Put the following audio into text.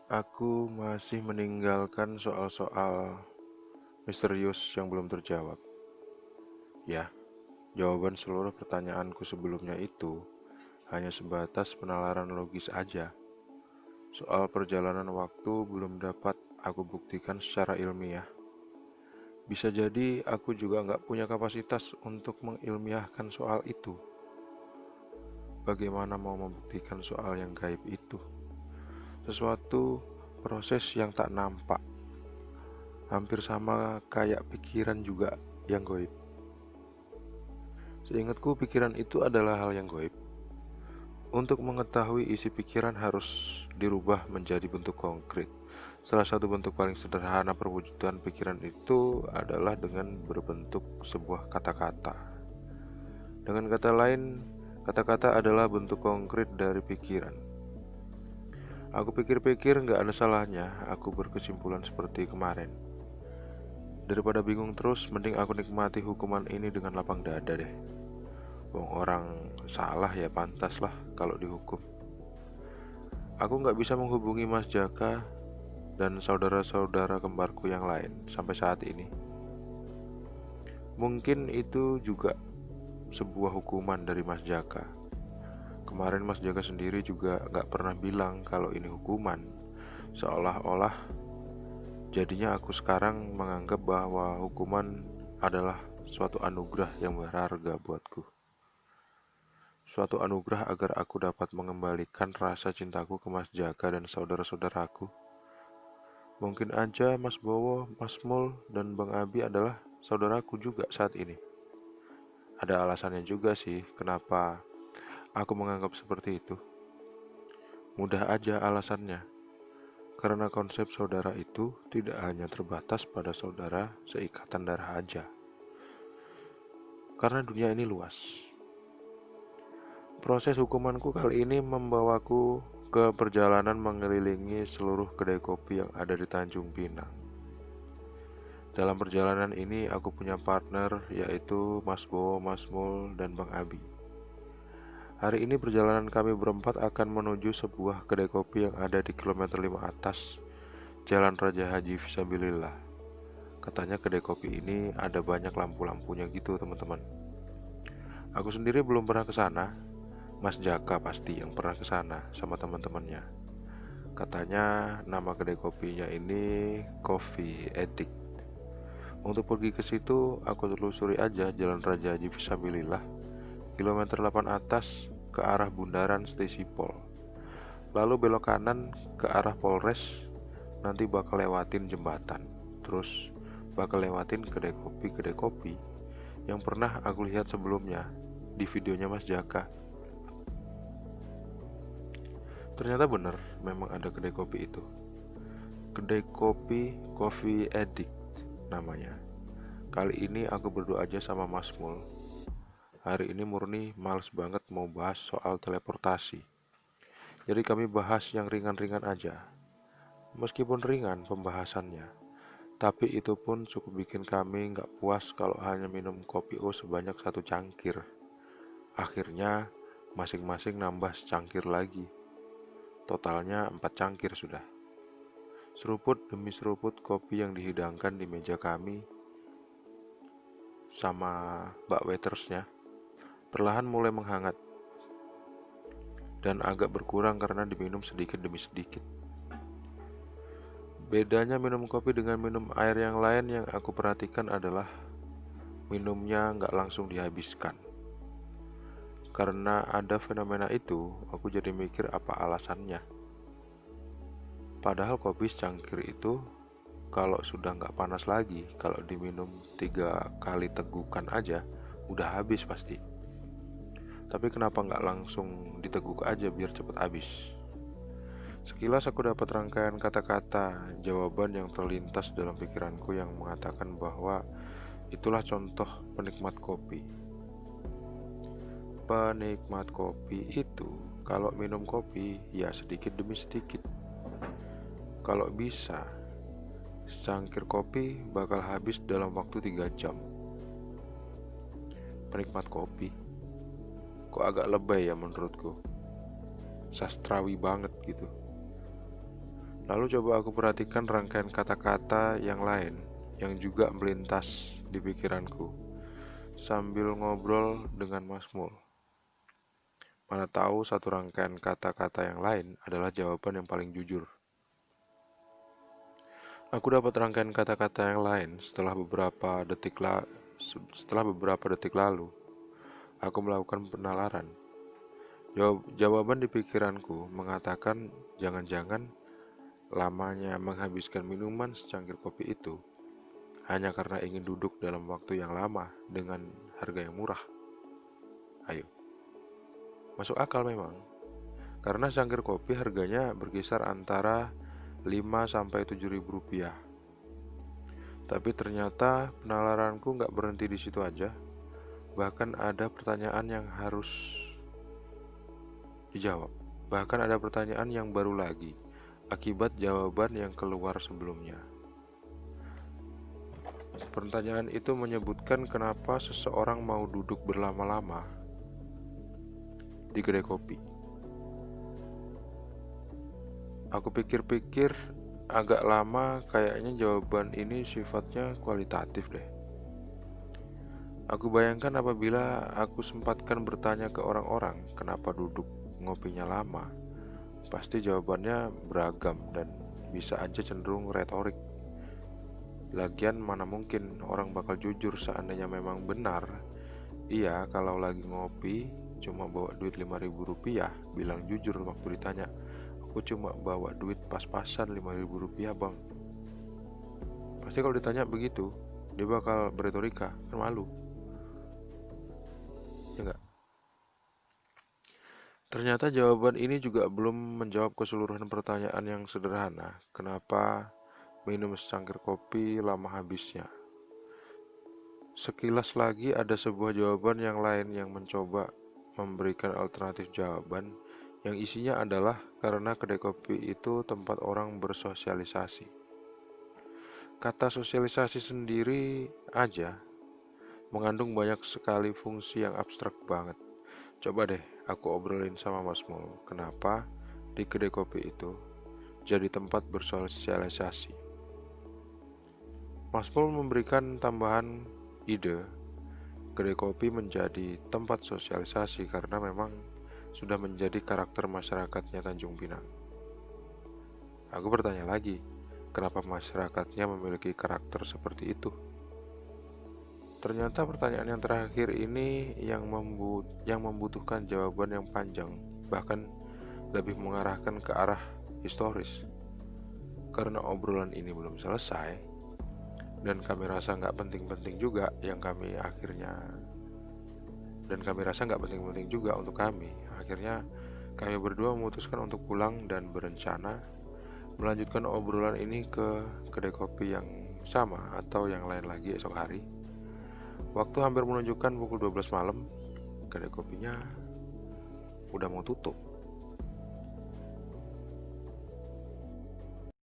Aku masih meninggalkan soal-soal misterius yang belum terjawab. Ya, jawaban seluruh pertanyaanku sebelumnya itu hanya sebatas penalaran logis aja. Soal perjalanan waktu belum dapat aku buktikan secara ilmiah. Bisa jadi aku juga nggak punya kapasitas untuk mengilmiahkan soal itu. Bagaimana mau membuktikan soal yang gaib itu? Sesuatu proses yang tak nampak, hampir sama kayak pikiran juga yang gaib. Seingatku pikiran itu adalah hal yang gaib. Untuk mengetahui isi pikiran harus dirubah menjadi bentuk konkret. Salah satu bentuk paling sederhana perwujudan pikiran itu adalah dengan berbentuk sebuah kata-kata. Dengan kata lain, kata-kata adalah bentuk konkret dari pikiran. Aku pikir-pikir nggak ada salahnya aku berkesimpulan seperti kemarin. Daripada bingung terus, mending aku nikmati hukuman ini dengan lapang dada deh. Wong orang salah ya pantas lah kalau dihukum. Aku nggak bisa menghubungi Mas Jaka dan saudara-saudara kembarku yang lain sampai saat ini. Mungkin itu juga sebuah hukuman dari Mas Jaka. Kemarin Mas Jaka sendiri juga nggak pernah bilang kalau ini hukuman. Seolah-olah jadinya aku sekarang menganggap bahwa hukuman adalah suatu anugerah yang berharga buatku. Suatu anugerah agar aku dapat mengembalikan rasa cintaku ke Mas Jaka dan saudara-saudaraku. Mungkin aja Mas Bowo, Mas Mul, dan Bang Abi adalah saudaraku juga saat ini. Ada alasannya juga sih kenapa aku menganggap seperti itu. Mudah aja alasannya. Karena konsep saudara itu tidak hanya terbatas pada saudara seikatan darah aja. Karena dunia ini luas. Proses hukumanku kali ini membawaku ke perjalanan mengelilingi seluruh kedai kopi yang ada di Tanjung Pinang. Dalam perjalanan ini aku punya partner yaitu Mas Bowo, Mas Mul, dan Bang Abi. Hari ini perjalanan kami berempat akan menuju sebuah kedai kopi yang ada di kilometer 5 atas Jalan Raja Haji Fisabilillah. Katanya kedai kopi ini ada banyak lampu-lampunya gitu teman-teman. Aku sendiri belum pernah ke sana. Mas Jaka pasti yang pernah ke sana sama teman-temannya. Katanya nama kedai kopinya ini Coffee Addict. Untuk pergi ke situ, aku telusuri aja Jalan Raja Haji Fisabilillah, kilometer 8 atas ke arah bundaran Stasi Pol. Lalu belok kanan ke arah Polres, nanti bakal lewatin jembatan. Terus bakal lewatin kedai kopi yang pernah aku lihat sebelumnya di videonya Mas Jaka. Ternyata bener, memang ada kedai kopi itu. Kedai kopi Coffee Addict namanya. Kali ini aku berdua aja sama Mas Mul. Hari ini murni males banget mau bahas soal teleportasi. Jadi kami bahas yang ringan-ringan aja. Meskipun ringan pembahasannya, tapi itu pun cukup bikin kami nggak puas kalau hanya minum kopi O sebanyak 1 cangkir. Akhirnya masing-masing nambah secangkir lagi. Totalnya 4 cangkir sudah. Seruput demi seruput kopi yang dihidangkan di meja kami sama mbak waitersnya perlahan mulai menghangat dan agak berkurang karena diminum sedikit demi sedikit. Bedanya minum kopi dengan minum air yang lain yang aku perhatikan adalah minumnya nggak langsung dihabiskan. Karena ada fenomena itu, aku jadi mikir apa alasannya. Padahal kopi secangkir itu kalau sudah nggak panas lagi, kalau diminum 3 kali tegukan aja, udah habis pasti. Tapi kenapa nggak langsung diteguk aja biar cepet habis? Sekilas aku dapat rangkaian kata-kata, jawaban yang terlintas dalam pikiranku yang mengatakan bahwa itulah contoh penikmat kopi. Penikmat kopi itu kalau minum kopi ya sedikit demi sedikit. Kalau bisa, secangkir kopi bakal habis dalam waktu 3 jam. Penikmat kopi, kok agak lebay ya menurutku. Sastrawi banget gitu. Lalu coba aku perhatikan rangkaian kata-kata yang lain yang juga melintas di pikiranku sambil ngobrol dengan Mas Mul. Mana tahu satu rangkaian kata-kata yang lain adalah jawaban yang paling jujur. Aku dapat rangkaian kata-kata yang lain setelah beberapa detik lalu. Aku melakukan penalaran. Jawaban di pikiranku mengatakan jangan-jangan lamanya menghabiskan minuman secangkir kopi itu hanya karena ingin duduk dalam waktu yang lama dengan harga yang murah. Ayo, masuk akal memang. Karena secangkir kopi harganya berkisar antara 5 sampai 7 ribu rupiah. Tapi ternyata penalaranku nggak berhenti di situ aja. Bahkan ada pertanyaan yang harus dijawab. Bahkan ada pertanyaan yang baru lagi akibat jawaban yang keluar sebelumnya. Pertanyaan itu menyebutkan kenapa seseorang mau duduk berlama-lama di kedai kopi. Aku pikir-pikir agak lama, kayaknya jawaban ini sifatnya kualitatif deh. Aku bayangkan apabila aku sempatkan bertanya ke orang-orang kenapa duduk ngopinya lama, pasti jawabannya beragam dan bisa aja cenderung retorik. Lagian mana mungkin orang bakal jujur seandainya memang benar. Iya, kalau lagi ngopi cuma bawa duit 5.000 rupiah, bilang jujur waktu ditanya, aku cuma bawa duit pas-pasan 5.000 rupiah bang. Pasti kalau ditanya begitu, dia bakal beretorika, kan malu. Ya enggak? Ternyata jawaban ini juga belum menjawab keseluruhan pertanyaan yang sederhana. Kenapa minum secangkir kopi lama habisnya? Sekilas lagi ada sebuah jawaban yang lain yang mencoba memberikan alternatif jawaban yang isinya adalah karena kedai kopi itu tempat orang bersosialisasi. Kata sosialisasi sendiri aja mengandung banyak sekali fungsi yang abstrak banget. Coba deh aku obrolin sama Mas Mul, kenapa di kedai kopi itu jadi tempat bersosialisasi. Mas Mul memberikan tambahan ide, kedai kopi menjadi tempat sosialisasi karena memang sudah menjadi karakter masyarakatnya Tanjung Pinang. Aku bertanya lagi, kenapa masyarakatnya memiliki karakter seperti itu? Ternyata pertanyaan yang terakhir ini yang membutuhkan jawaban yang panjang, bahkan lebih mengarahkan ke arah historis. Karena obrolan ini belum selesai, dan kami rasa nggak penting-penting juga untuk kami. Akhirnya kami berdua memutuskan untuk pulang dan berencana melanjutkan obrolan ini ke kedai kopi yang sama atau yang lain lagi esok hari. Waktu hampir menunjukkan pukul 12 malam, kedai kopinya udah mau tutup.